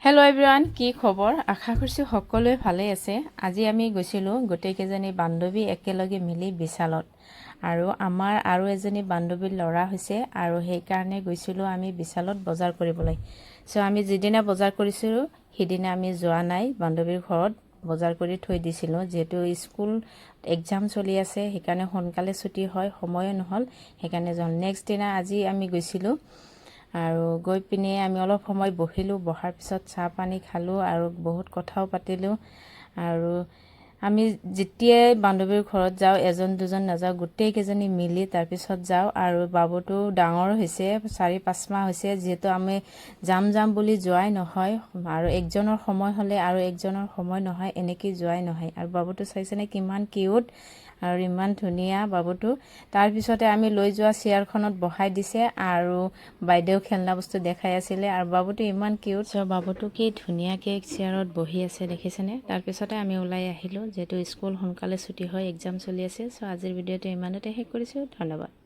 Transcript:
Hello' everyone, কি খবৰ? আশা কৰিছোঁ সকলোৱে ভালে আছে। আজি আমি গৈছিলোঁ গোটেইকেইজনী বান্ধৱী একেলগে মিলি বিশালত, আৰু আমাৰ আৰু এজনী বান্ধৱীৰ ল'ৰা হৈছে, আৰু সেইকাৰণে গৈছিলোঁ আমি বিশালত বজাৰ কৰিবলৈ। আমি যিদিনা বজাৰ কৰিছিলোঁ সিদিনা আমি যোৱা নাই, বান্ধৱীৰ ঘৰত বজাৰ কৰি থৈ দিছিলোঁ। যিহেতু স্কুল এক্সাম চলি আছে, সেইকাৰণে সোনকালে ছুটি হয়, সময়ো নহ'ল, সেইকাৰণে নেক্সট দিনা আজি আমি গৈছিলোঁ। আৰু গৈ পিনে আমি অলপ সময় বহিলোঁ, বহাৰ পিছত চাহ পানী খালোঁ আৰু বহুত কথাও পাতিলোঁ। আৰু আমি যেতিয়াই বান্ধৱীৰ ঘৰত যাওঁ, এজন দুজন নাযাওঁ, গোটেইকেইজনী মিলি তাৰপিছত যাওঁ। আৰু বাবুটো ডাঙৰ হৈছে, 4-5 মাহ হৈছে, যিহেতু আমি যাম বুলি যোৱাই নহয়, আৰু একজনৰ সময় হ'লে আৰু একজনৰ সময় নহয়, এনেকৈ যোৱাই নহয়। আৰু বাবুটো চাইছেনে কিমান কিউট আৰু ইমান ধুনীয়া বাবুটো। তাৰপিছতে আমি লৈ যোৱা চেয়াৰখনত বহাই দিছে, আৰু বাইদেউ খেলনা বস্তু দেখাই আছিলে, আৰু বাবুটো ইমান কিউট। বাবুটো কি ধুনীয়াকৈ চেয়াৰত বহি আছে, দেখিছেনে? তাৰপিছতে আমি ওলাই আহিলোঁ, যিহেতু স্কুল সোনকালে ছুটি হয়, এক্সাম চলি আছে। আজিৰ ভিডিঅ'টো ইমানতে শেষ কৰিছোঁ। ধন্যবাদ।